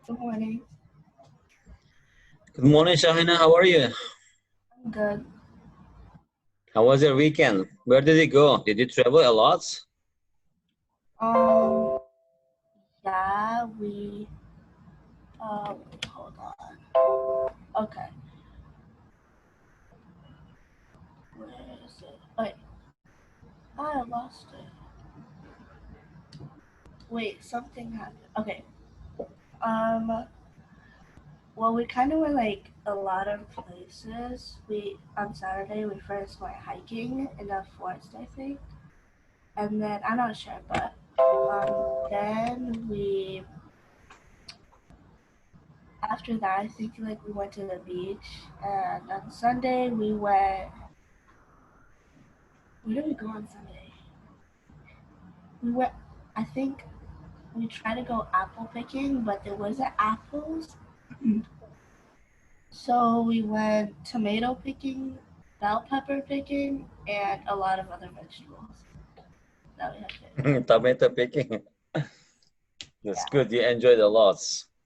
Good morning. Good morning, Shahina. How are you? I'm good. How was your weekend? Where did you go? Did you travel a lot? Um, yeah, hold on. Okay. Where is it? Wait, I lost it. Wait, something happened. Okay. Um, well, we kind of went like a lot of places. On Saturday, we first went hiking in the forest, I think. And then, I'm not sure, but, then after that, I think like we went to the beach, and on Sunday we went. Where did we go on Sunday? We went. I think we tried to go apple picking, but there wasn't apples, so we went tomato picking, bell pepper picking, and a lot of other vegetables that we had picked. Tomato picking. That's Yeah. good. You enjoyed a lot.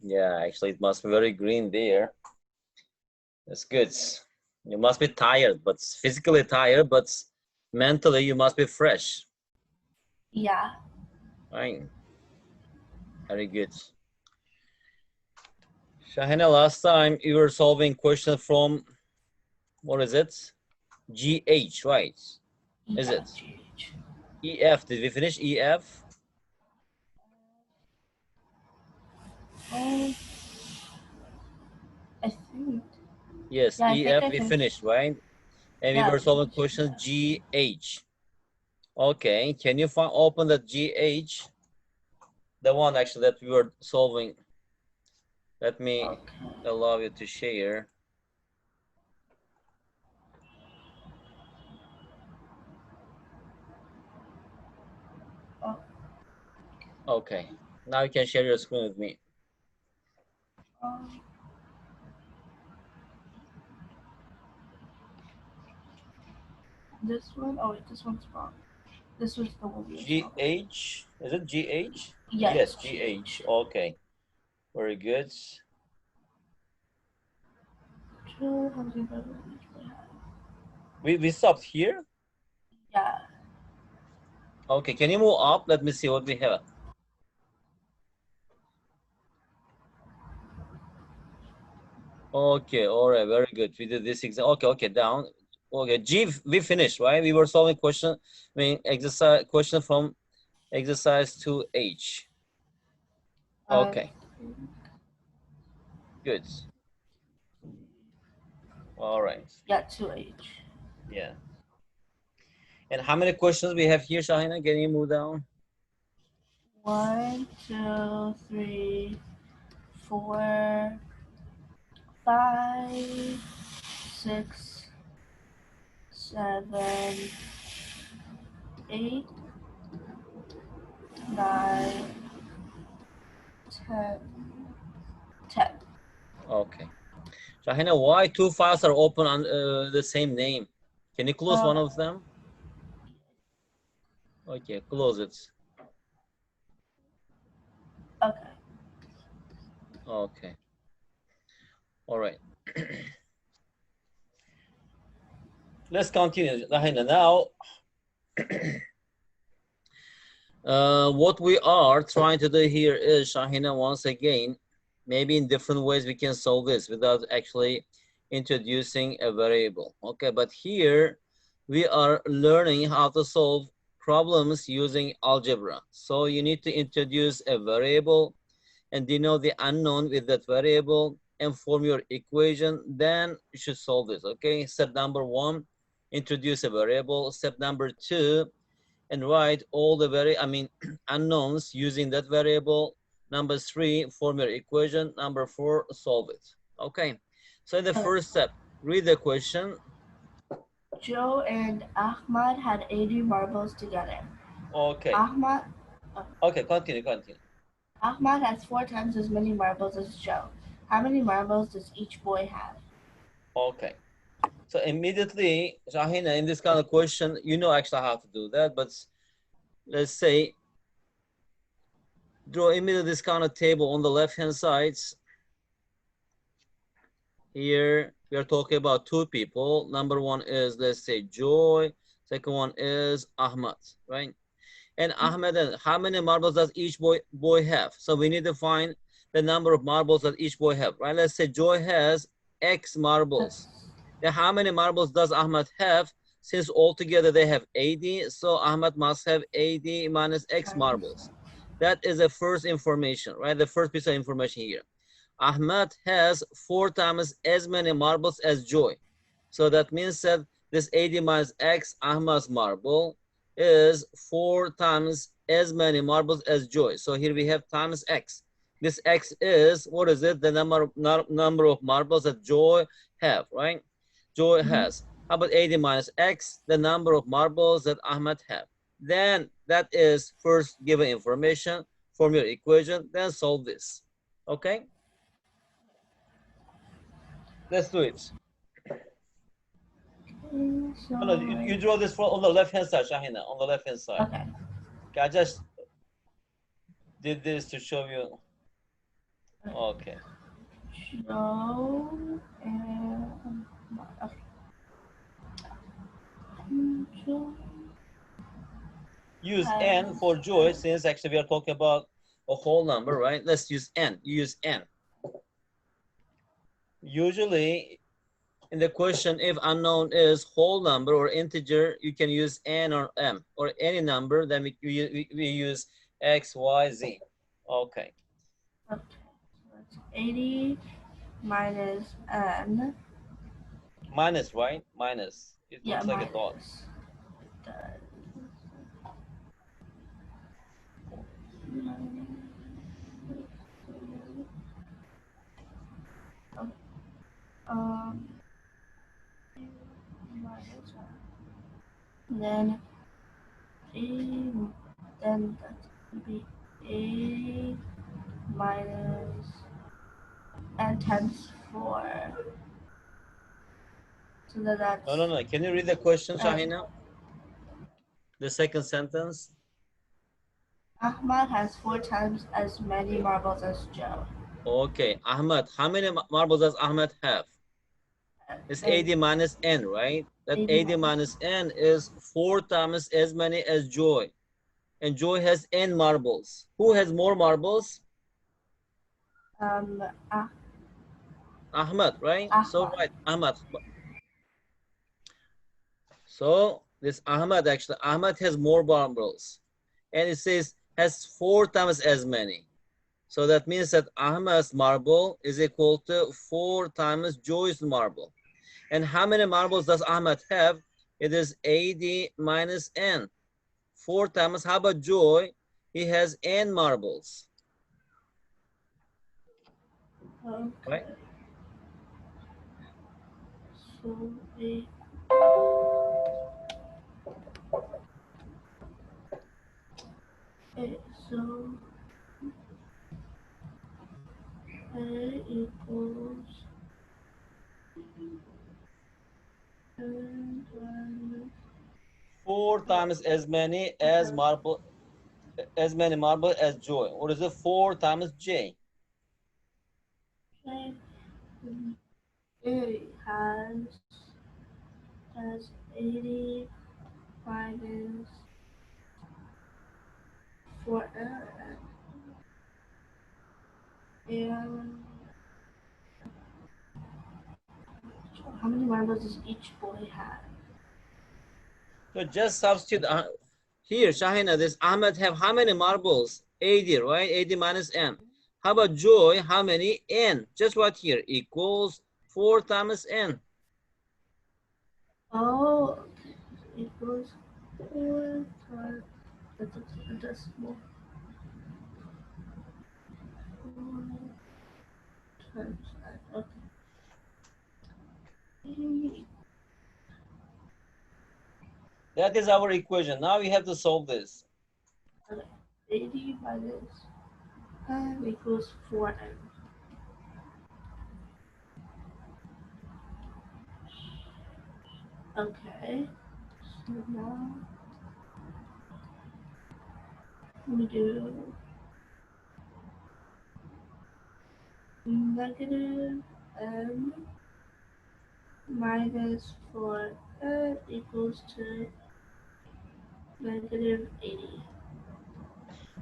Yeah, actually, it must be very green there. That's good. You must be tired, but physically tired, but mentally you must be fresh. Yeah. Right. Very good. Shahina, last time you were solving questions from, what is it? GH, right? Is Yeah. it? GH. EF, did we finish EF? Oh, I think. Yes, Yeah, I think EF I we finished. finished, right? And we Yeah, were we solving finished. questions GH. Okay, can you open the GH? The one actually that we were solving. Let me Okay. allow you to share. Oh. Okay, now you can share your screen with me. Um, this one. Oh wait, this one's wrong. This was the one we were solving. GH, is it GH? Yes, Yes, GH, GH. okay. Very good. We stopped here? Yeah. Okay, can you move up? Let me see what we have. Okay, all right, very good. We did this exam. Okay, down. Okay, G, we finished, right? We were solving question, exercise question from exercise 2H. Okay, good. All right, Yeah, 2H. yeah. And how many questions we have here, Shahina? Can you move down? 1, 2, 3, 4, 5, 6, 7, 8, 9, 10, 10. Okay. Shahina, why two files are open on the same name? Can you close one Uh, of them? Okay, close it. okay. Okay. All right. Let's continue. Shahina, now what we are trying to do here is, Shahina, once again, maybe in different ways we can solve this without actually introducing a variable. Okay, but here we are learning how to solve problems using algebra. So you need to introduce a variable and denote the unknown with that variable and form your equation. Then you should solve this. Okay, step number 1, introduce a variable. Step number 2, and write all the unknowns using that variable. Number 3, form your equation. Number 4, solve it. Okay, so the Okay. first step, read the question. Joe and Ahmad had 80 marbles together. Okay, Ahmad, okay, continue. Ahmad has 4 times as many marbles as Joe. How many marbles does each boy have? Okay, so immediately, Shahina, in this kind of question, you know actually how to do that, but let's say Draw immediately this kind of table on the left-hand side. Here we are talking about two people. Number one is, let's say, Joy. Second one is Ahmad, right? And Ahmed, and how many marbles does each boy have? So we need to find the number of marbles that each boy have, right? Let's say Joy has X marbles. Then how many marbles does Ahmed have? Since altogether they have 80, so Ahmed must have 80 minus X marbles. That is the first information, right? The first piece of information here. Ahmed has 4 times as many marbles as Joy. So that means that this 80 minus X, Ahmed's marble, is 4 times as many marbles as Joy. So here we have times X. This X is, what is it? The number of marbles that Joy have, right? Joy has. How about 80 minus X? The number of marbles that Ahmed have. Then that is first given information, form your equation, then solve this. Okay? Let's do it. So, Oh, no, you draw this on the left-hand side, Shahina, on the left-hand side. okay. Okay, I just did this to show you. Okay. Joe and okay. Joe Use N has for Joy, since actually we are talking about a whole number, right? Let's use N. You use N. Usually, in the question, if unknown is whole number or integer, you can use N or M, or any number, then we use X, Y, Z. Okay. okay. So that's 80 minus n. Minus, right? Minus. It Yeah, looks like a dot. minus. The, um, minus then a then that would be a minus n times 4. So that that's No. Can you read the question, n. Shahina? The second sentence. Ahmad has 4 times as many marbles as Joe. Okay, Ahmed. How many marbles does Ahmed have? It's 80 minus n, right? That 80 minus n is 4 times as many as Joy. And Joy has n marbles. Who has more marbles? Um, ah, Ahmed, right? So Ahmad. right, Ahmed. So this Ahmed, actually, Ahmed has more marbles. And it says has 4 times as many. So that means that Ahmed's marble is equal to 4 times Joy's marble. And how many marbles does Ahmed have? It is 80 minus n. 4 times, how about Joy? He has n marbles. Okay. Right? So we so A equals n 4 times as many marble as Joy. What is it? 4 times J. J. A has 80 minus 4 and how many marbles does each boy have? So just substitute here, Shahina, this Ahmed have how many marbles? 80, right? 80 minus n. How about Joy? How many? N. Just right here equals 4 times n. Oh, equals 4 times that's a decimal. 4 times that. Okay. That is our equation. Now we have to solve this. 80 minus 5 equals 4n. Okay, so now we do negative m minus 4n equals to negative 80.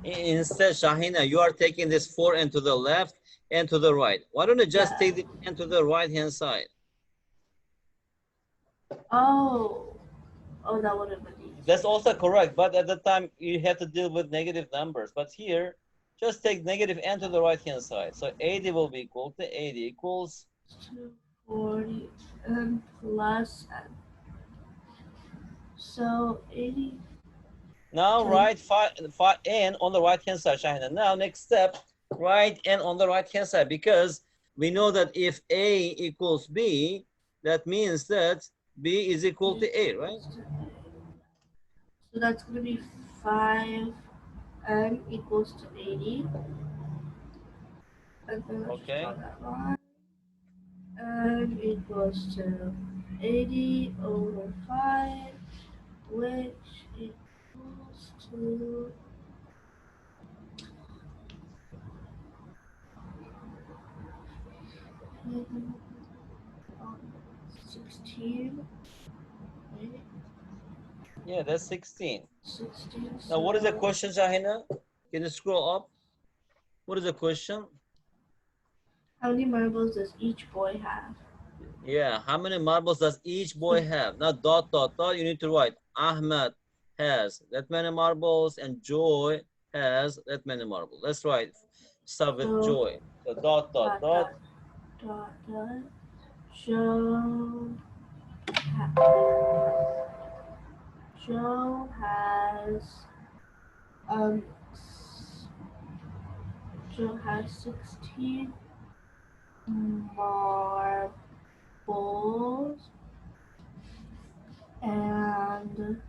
Instead, Shahina, you are taking this 4n to the left and to the right. Why don't you just Yeah. take the n to the right-hand side? Oh. Oh, that would have been That's easier. also correct, but at the time, you have to deal with negative numbers. But here, just take negative n to the right-hand side. So 80 will be equal to 80 equals 240 n plus n. So 80. now Okay. write 5n on the right-hand side, Shahina. Now, next step, write n on the right-hand side because we know that if a equals b, that means that b is equal to a, right? So that's going to be 5n equals to 80. And then let's just draw Okay. that line. N equals to 80 over 5, which equals to 16. Wait, Yeah, that's 16. 16. Now, what is the So question, Shahina? Can you scroll up? What is the question? how many marbles does each boy have? Yeah, how many marbles does each boy have? Not dot, dot, dot. You need to write Ahmed has that many marbles and Joy has that many marbles. Let's write. Start with So Joy. So dot, dot, dot dot. dot dot dot. Joe Joe has um Joe has 16 marbles and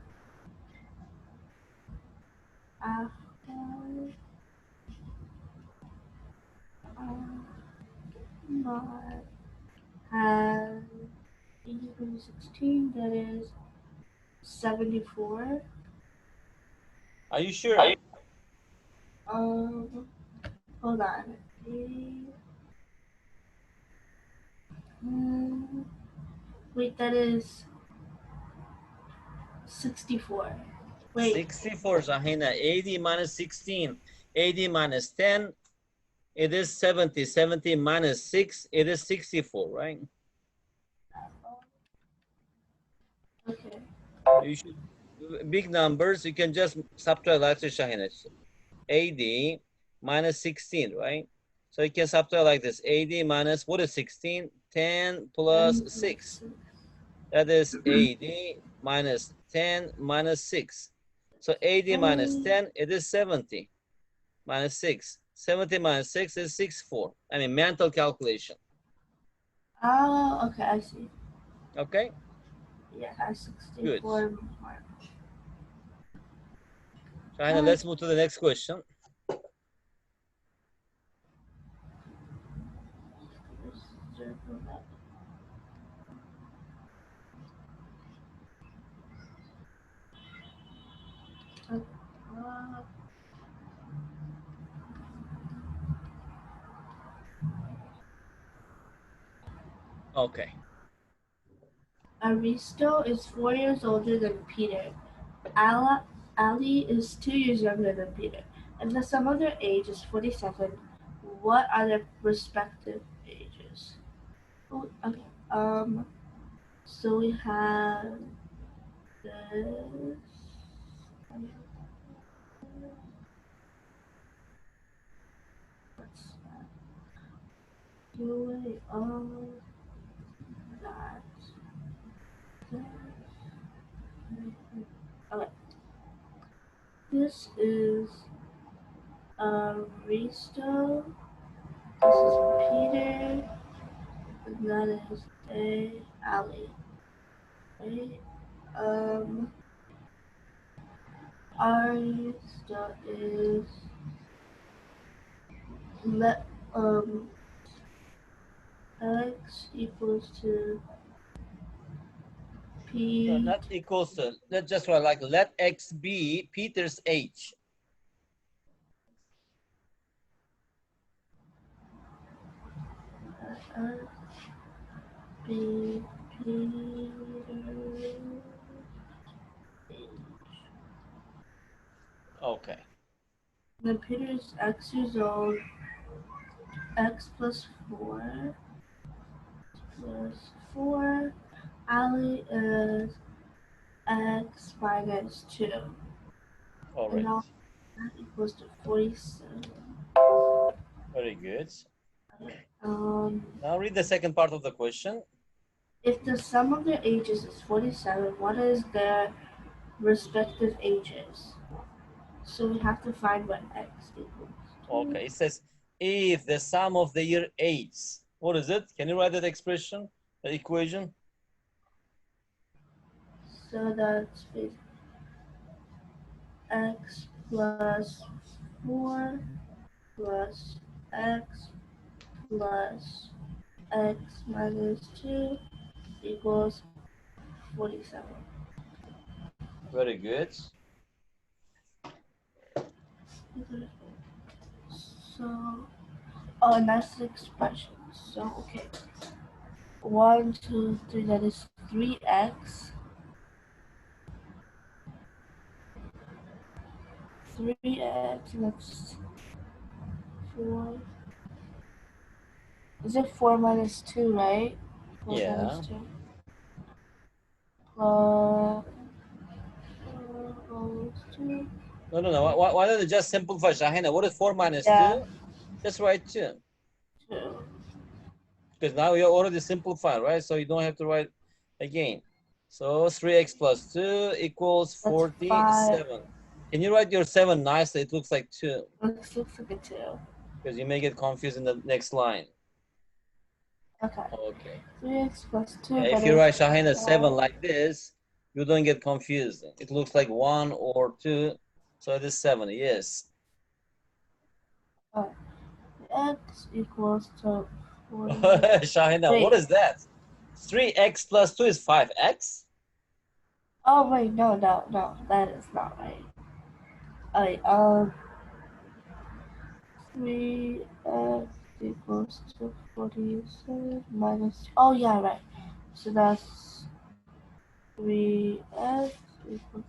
after Ahmad has 80 16, that is 74. Are you sure? Um, hold on. Mm, wait, that is 64. Wait, 64, Shahina. 80 minus 16. 80 minus 10. It is 70. 70 minus 6. It is 64, right? okay. You should big numbers. You can just subtract like this, Shahina. 80 minus 16, right? So you can subtract like this. 80 minus, what is 16? 10 plus 10 6. plus That is 80 minus 10 minus 6. So 80 minus 6. 10, it is 70 minus 6. 70 minus 6 is 64. I mean, mental calculation. Oh, okay, I see. Okay, Yeah, has good. 64 mark. Shahina, What? let's move to the next question. Okay. Aristo is 4 years older than Peter. Ali is 2 years younger than Peter. And the sum of their age is 47. What are their respective ages? Oh, okay. So we have this. What's that? Doing all that. Okay. This is Risto. This is Peter. And that is a Ali. Right? Um, Aristo is let x equals to No, p. not equals to, let's just write like let x be Peter's age. be Peter. Okay. Then Peter is X years old. X plus 4. Ali is X minus 2. All And right. now that equals to 47. Very good. Um, Now read the second part of the question. if the sum of their ages is 47, what is their respective ages? So we have to find what X equals to. Okay. It says if the sum of the year age. What is it? Can you write that expression, the equation? So that's X plus 4 plus X plus X minus 2 equals 47. Very good. So, oh, and that's the expression. So, okay. 1, 2, 3, that is 3x. 3x, and that's 4. Is it 4 minus 2, right? 4 minus Yeah. 2. Plus 4 minus 2. No. Why don't you just simplify, Shahina? What is 4 minus 2? Yeah, Just write 2. 2. Because now you're already simplified, right? So you don't have to write again. So 3x plus 2 equals That's 5. 47. Can you write your 7 nicely? It looks like 2. Looks like a 2. Because you may get confused in the next line. Okay. Okay. 3x plus 2, Yeah, if that you is write Shahina 7 5. like this, you don't get confused. It looks like 1 or 2. So it is 7, yes. X equals to 40. Shahina, what Wait. is that? 3x plus 2 is 5x? Oh, wait. No. That is not right. Alright, 3x equals to 47 minus. Oh, yeah, right. So that's 3x equals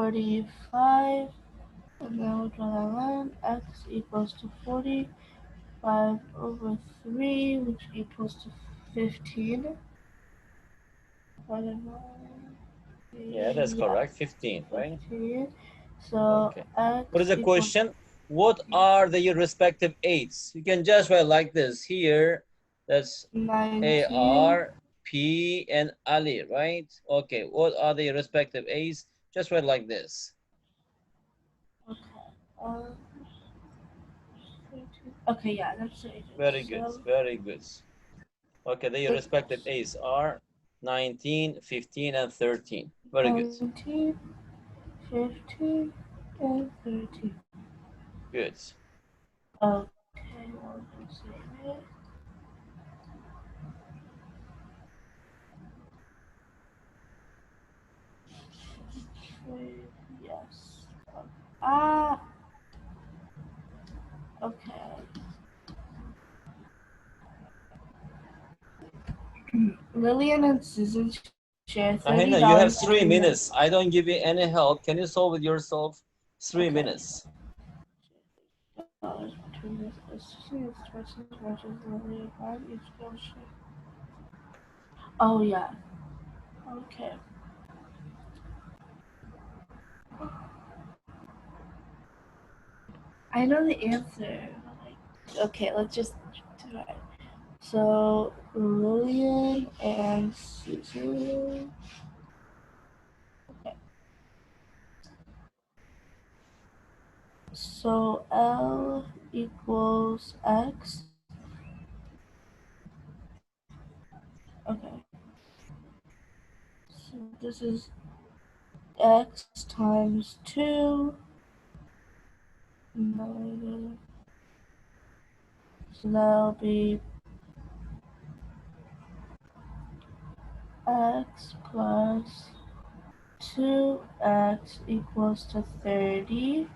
45. And then we'll draw that line. X equals to 45 over 3, which equals to 15. Yeah, that's Yeah, correct. 15, right? 15. So Okay. What is X the equals question? What are the respective eights? You can just write like this. Here, that's 19. AR, P, and Ali, right? Okay. What are the respective eights? Just write like this. Okay. Um, okay, yeah, that's it. Very good. So Very good. Okay, the it respective eights are 19, 15, and 13. Very good. 19, 15, and 13. Good. Okay, well, let's see it. Yes. Ah, okay. Lillian and Susan share $30 Shahina, you have between 3 minutes. them. I don't give you any help. Can you solve it yourself? 3 minutes. Okay. Dollars between this associates versus Lillian and each girl share. Oh yeah. Okay. I know the answer. Okay, let's just do it. So Lillian and Susan. Okay. So L equals X. Okay. So this is X times 2 minus. So that'll be X plus 2x equals to 30.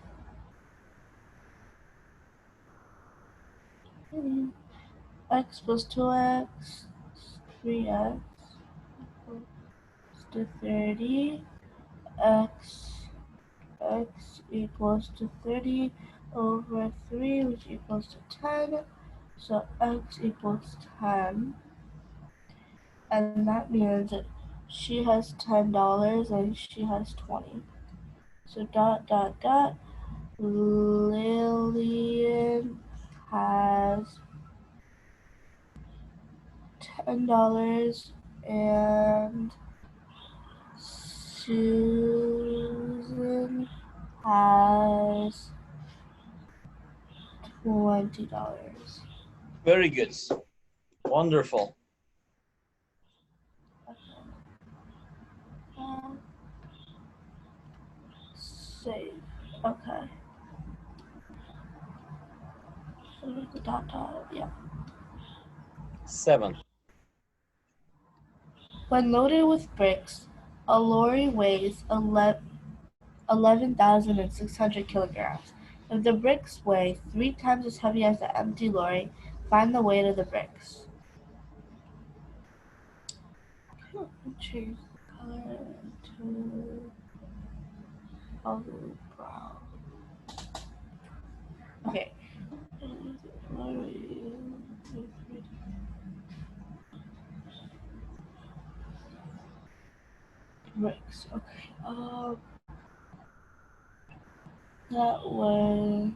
X plus 2x, 3x equals to 30. X equals to 30 over 3, which equals to 10. So x equals 10. And that means she has $10 and she has 20. So dot dot dot. Lillian has $10 and Susan has $20. Very good. Wonderful. Save. Okay. So the dot dot, yeah. 7. When loaded with bricks, a lorry weighs 11,600 kilograms. If the bricks weigh 3 times as heavy as the empty lorry, find the weight of the bricks. Change the color to olive brown. Okay. Bricks. Okay. That way.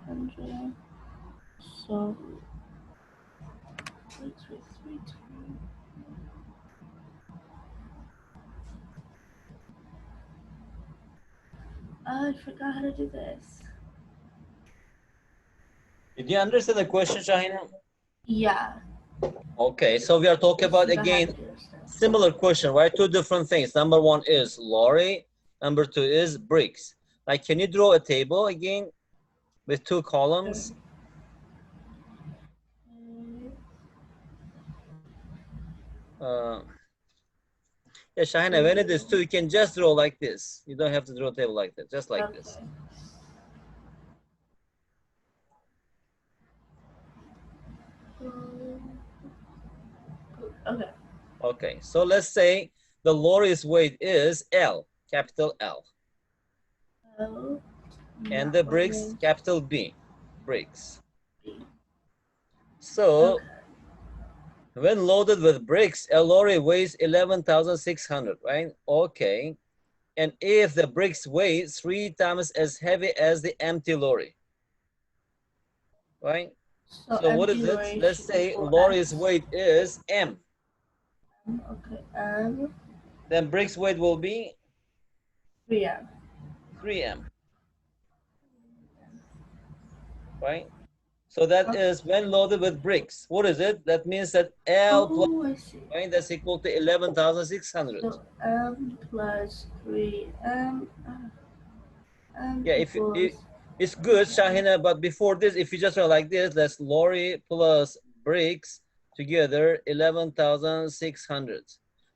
100. So bricks with 3 times. I forgot how to do this. Did you understand the question, Shahina? Yeah. Okay, so we are talking about, again, similar question, right? Two different things. Number one is lorry. Number two is bricks. Like, can you draw a table again with 2 columns? Yeah, Shahina, when it is 2, you can just draw like this. You don't have to draw a table like that, just like this. Okay. Okay, so let's say the lorry's weight is L, capital L. L. And the bricks, capital B, bricks. So, when loaded with bricks, a lorry weighs 11,600, right? Okay. And if the bricks weigh 3 times as heavy as the empty lorry, right? So what is it? Let's say lorry's weight is M. Okay, M. Then bricks weight will be 3M. 3M, right? So that is when loaded with bricks. What is it? That means that L plus, right? That's equal to 11,600. So M plus 3M. Yeah, if it's good, Shahina, but before this, if you just write like this, that's lorry plus bricks together, 11,600.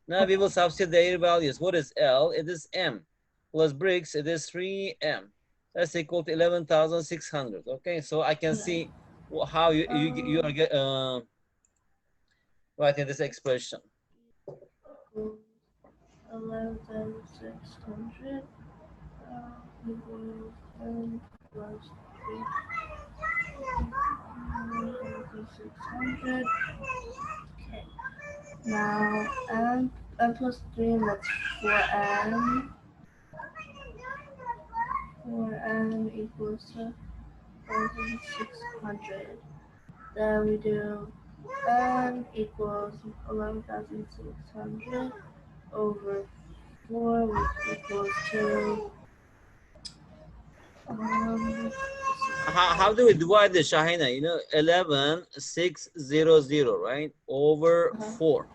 Now we will substitute their values. What is L? It is M. Plus bricks, it is 3M. That's equal to 11,600. Okay, so I can see how you are writing this expression. 11,600 equals M plus 3,600. Okay. Now M plus 3, and that's 4M. 4M equals to 1,600. Then we do M equals 11,600 over 4, which equals to How do we divide this, Shahina? You know, 11,600, right? Over 4.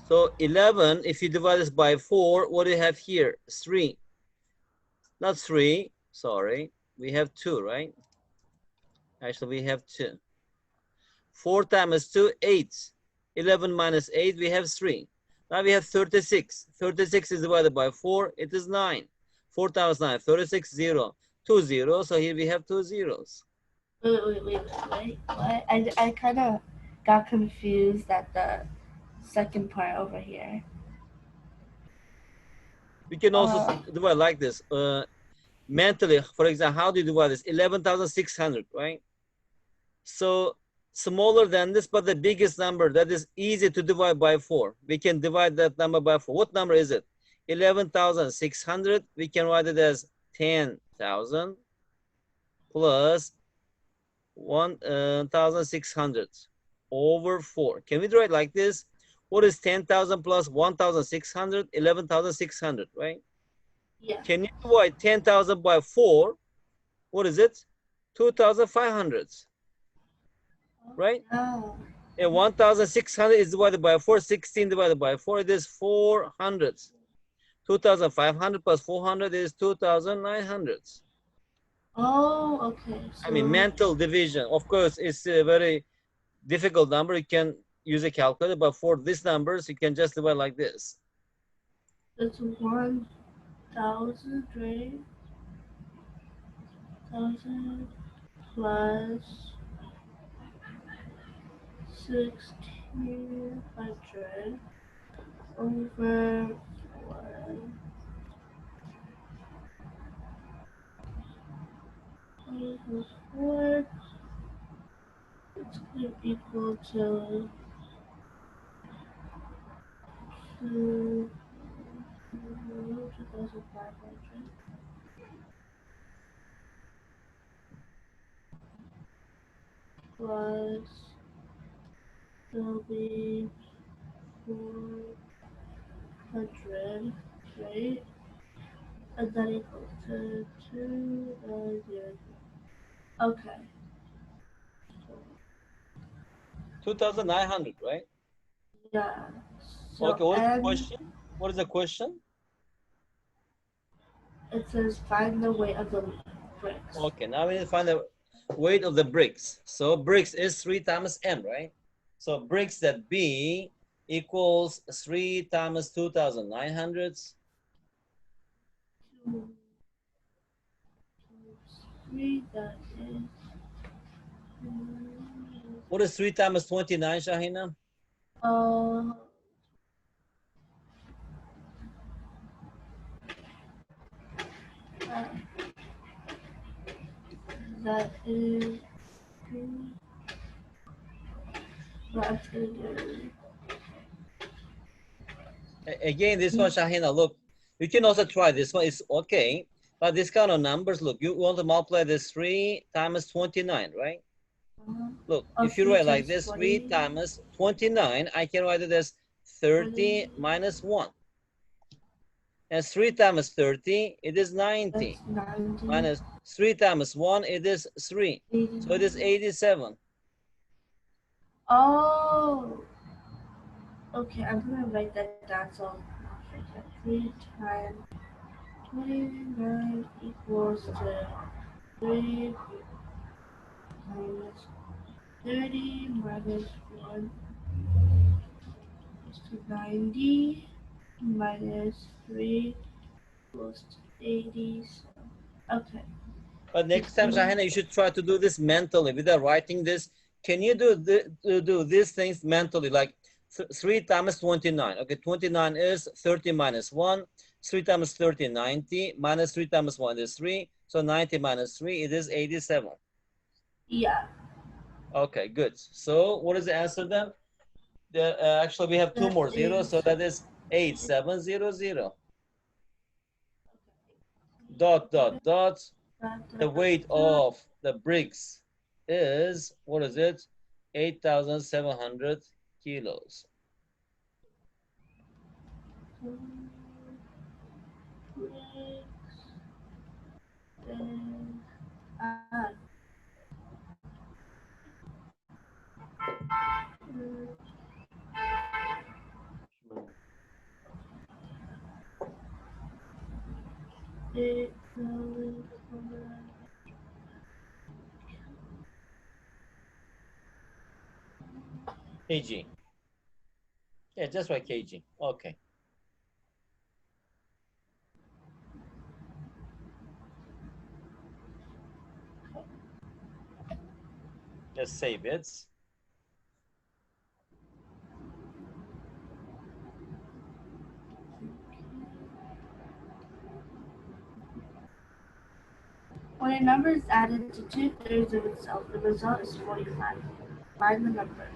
So 11, if you divide this by 4, what do you have here? 3. Not 3, sorry. We have 2, right? Actually, we have 2. 4 times 2, 8. 11 minus 8, we have 3. Now we have 36. 36 is divided by 4. It is 9. 4 times 9, 36, 0. 2 zeros. So here we have 2 zeros. Wait. What? I kind of got confused at the second part over here. We can also divide like this. Mentally, for example, how do you divide this? 11,600, right? So smaller than this, but the biggest number that is easy to divide by 4. We can divide that number by 4. What number is it? 11,600. We can write it as 10,000 plus 1,600 over 4. Can we draw it like this? What is 10,000 plus 1,600? 11,600, right? Yeah. Can you divide 10,000 by 4? What is it? 2,500, right? Oh. And 1,600 is divided by 4. 16 divided by 4, it is 400. 2,500 plus 400 is 2,900. Oh, okay. So, I mean, mental division. Of course, it's a very difficult number. You can use a calculator, but for these numbers, you can just divide like this. it's 1,000, right? 1,000 plus 1,600 over 1 over 4. It's going to equal to 2,500 plus will be 400, right? And that equals to 2, 0. Okay. 2,900, right? Yeah. So, Okay, what is the and question? What is the question? it says find the weight of the bricks. Okay, now we need to find the weight of the bricks. So bricks is 3 times m, right? So bricks that B equals 3 times 2,900. 2, 3, that is. What is 3 times 29, Shahina? Uh, that, that is. That's gonna do. Again, this one, Shahina, look, you can also try this one. It's okay. But this kind of numbers, look, you want to multiply this 3 times 29, right? Look, if you write like this, 3 times 29, I can write it as 30 minus 1. And 3 times 30, it is 90. 90. Minus 3 times 1, it is 3. 80. So it is 87. Oh, okay. I'm gonna write that down. So 3 times 29 equals to 3 minus 30 minus 1 is to 90 minus 3 equals to 80. Okay. But next time, Shahina, you should try to do this mentally without writing this. Can you do these things mentally? Like 3 times 29. Okay, 29 is 30 minus 1. 3 times 30, 90. Minus 3 times 1 is 3. So 90 minus 3, it is 87. Yeah. Okay, good. So what is the answer then? Actually, we have 2 more zeros. So that is 8700. Dot, dot, dot. The weight of the bricks is, what is it? 8,700 kilos. kg. Yeah, just write kg. Okay. Let's save it. When a number is added to 2/3 of itself, the result is 45. Find the number.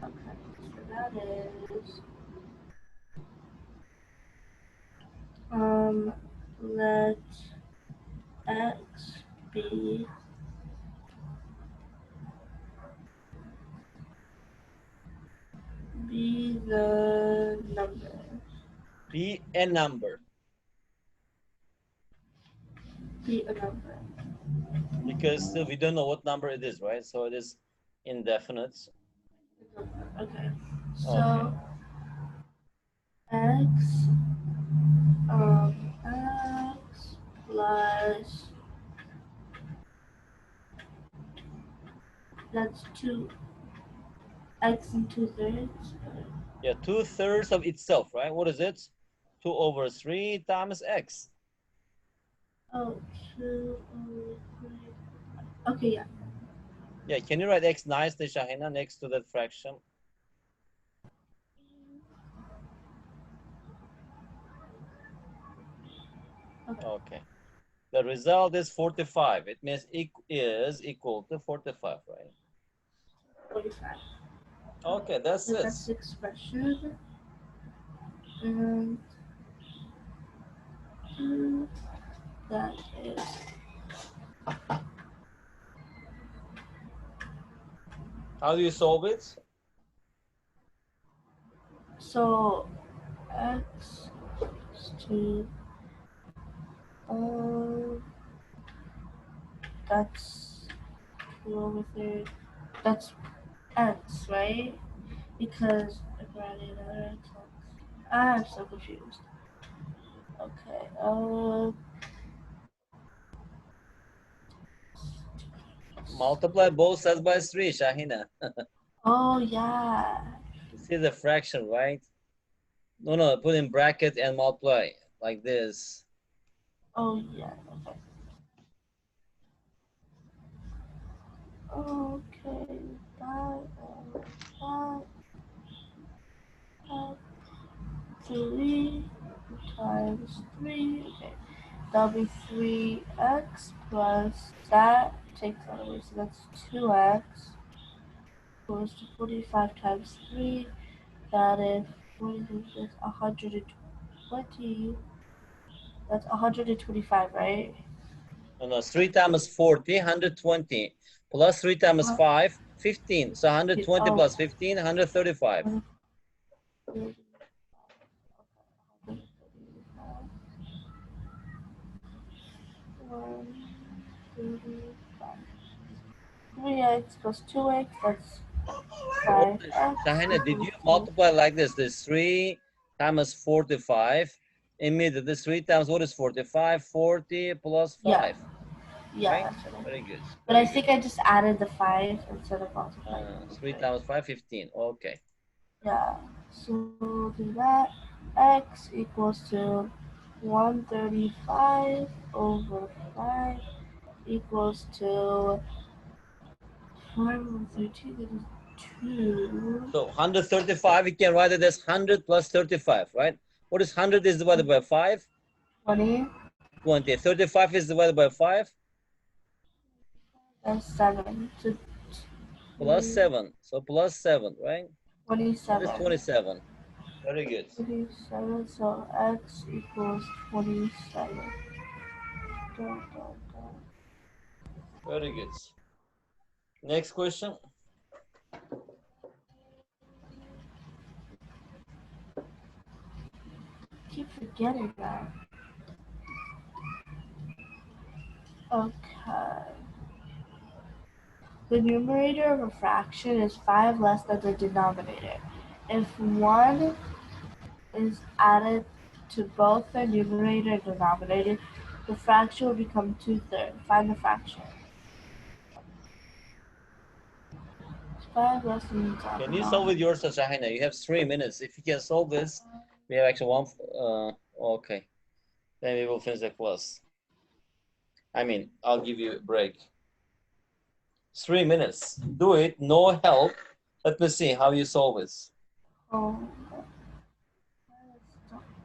Okay, so that is let x be the number. Be a number. Be a number. Because still we don't know what number it is, right? So it is indefinite. Okay. So Okay. x x plus that's 2x and 2/3. Yeah, 2/3 of itself, right? What is it? 2/3 times x. Oh, 2/3. Okay, yeah. Yeah, can you write x nicely, Shahina, next to that fraction? Okay. Okay. The result is 45. It means it is equal to 45, right? 45. Okay, that's it. That's the expression. And that is How do you solve it? so x to that's 2/3. That's x, right? Because if I add another x, I'm so confused. Okay. Multiply both sides by 3, Shahina. Oh yeah. You see the fraction, right? No, put in bracket and multiply like this. Oh yeah. Okay. Okay. That, that 3 times 3. Okay. That'll be 3x plus that takes that away, so that's 2x goes to 45 times 3. That is 120. That's 125, right? No, 3 times 40, 120. Plus 3 times 5, 15. So 120 Oh, plus 15, 135. 3x plus 2x, that's 5x Shahina, did equals you to multiply like this? This 3 times 45. Immediately, this 3 times what is 45? 40 plus yeah, 5. yeah, Right? that's what I Very did. good. But I Very good. think I just added the 5 instead of multiplying 3 it. times 5, 15. Okay. Yeah, so we'll do that. X equals to 135 over 5 equals to 5 over 13, that is 2. So 135, we can write it as 100 plus 35, right? What is 100 is divided by 5? 20. 20. 35 is divided by 5? That's 7. So Plus 7. So plus 7, right? That is 27. 27. Very good. 27, so x equals 27. Dun, dun, dun. Very good. Next question. Keep forgetting that. Okay. The numerator of a fraction is 5 less than the denominator. If 1 is added to both the numerator and denominator, the fraction will become 2/3. Find the fraction. 5 less than Can you solve with yours, Shahina? You have 3 minutes. If you can solve this, we have actually one. Okay. Then we will finish the class. I mean, I'll give you a break. 3 minutes. Do it. No help. Let me see how you solve this. Oh,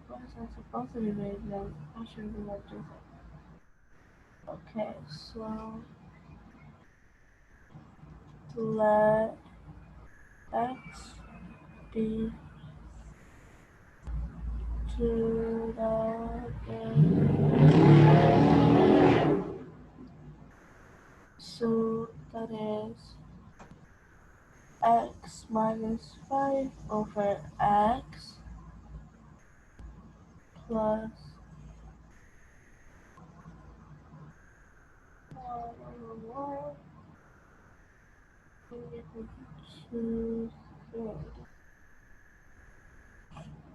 what is that supposed to be made then? I should be like this. Okay, so let x be to so that is x minus 5 over x plus 1 over 1 2 third.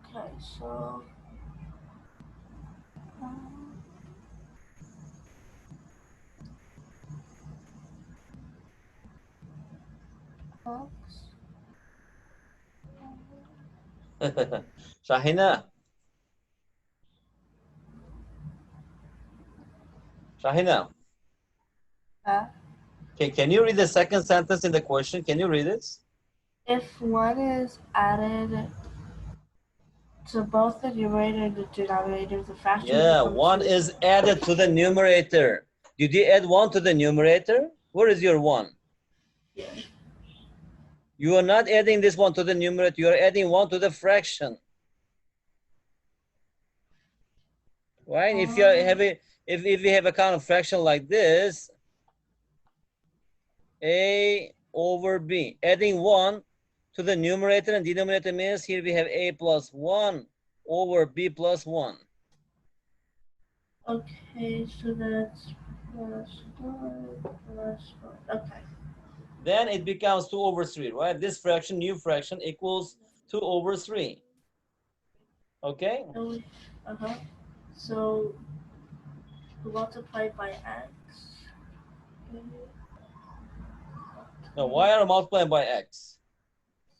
Okay, so um, x Shahina, Shahina, uh, can you read the second sentence in the question? Can you read it? if 1 is added to both the numerator and the denominator, the fraction Yeah, becomes 1 2. is added to the numerator. Did you add 1 to the numerator? Where is your 1? Yeah. You are not adding this 1 to the numerator. You are adding 1 to the fraction. Right? If you are having, if we have a kind of fraction like this, a over b, adding 1 to the numerator and denominator means here we have a plus 1 over b plus 1. Okay, so that's plus 1 plus 1. Okay. Then it becomes 2 over 3, right? This fraction, new fraction, equals 2 over 3. Okay? Uh-huh. So multiply by x. Now, why are multiplying by x?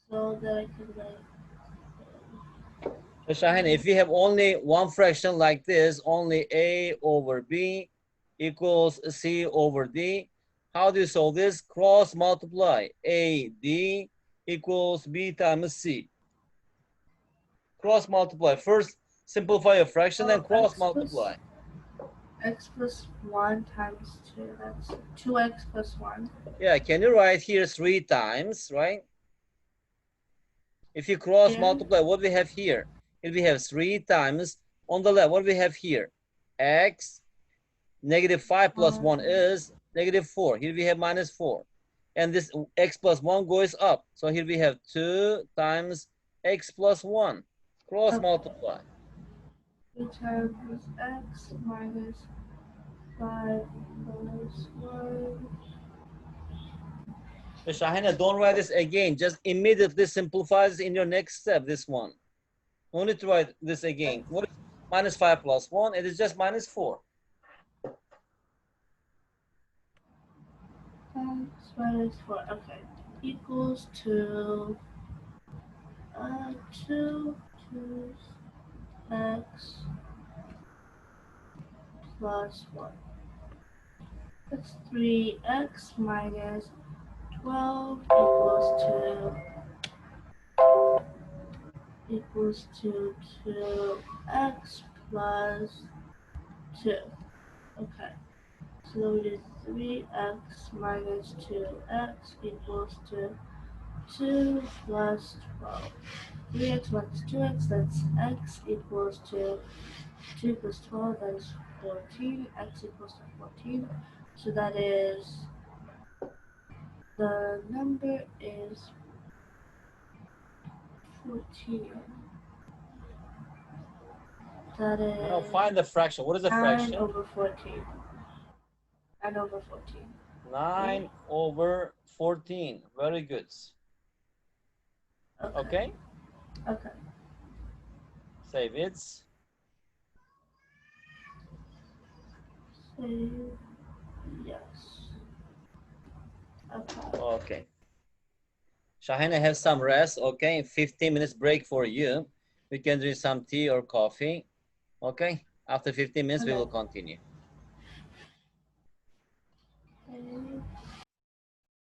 So that I can like. So, Shahin, if you have only one fraction like this, only a over b equals c over d, how do you solve this? Cross multiply. A d equals b times c. Cross multiply. First, simplify a fraction, then cross multiply. X plus 1 times 2. That's 2x plus 1. Yeah, can you write here 3 times, right? If you cross multiply, what we have here? If we have 3 times on the left, what we have here? X, negative 5 plus 1 is negative 4. Here we have minus 4. And this x plus 1 goes up. So here we have 2 times x plus 1. Cross multiply. 2 times x minus 5 plus 1. Shahina, don't write this again. Just immediately simplify this in your next step, this one. No need to write this again. What is minus 5 plus 1? It is just minus 4. X minus 4. Okay. Equals to 2 x plus 1. That's 3x minus 12 equals to 2x plus 2. Okay. So we did 3x minus 2x equals to 2 plus 12. 3x minus 2x, that's x equals to 2 plus 12, that is 14. X equals to 14. So that is, the number is 14. That is Now find the fraction. What is the 9 fraction? over 14. 9 over 14. 9 over 14. Very good. Okay? Okay. Save it. Save. Yes. Okay. Okay. Shahina, have some rest, okay? 15 minutes break for you. We can drink some tea or coffee, okay? After 15 minutes, we Okay. will continue.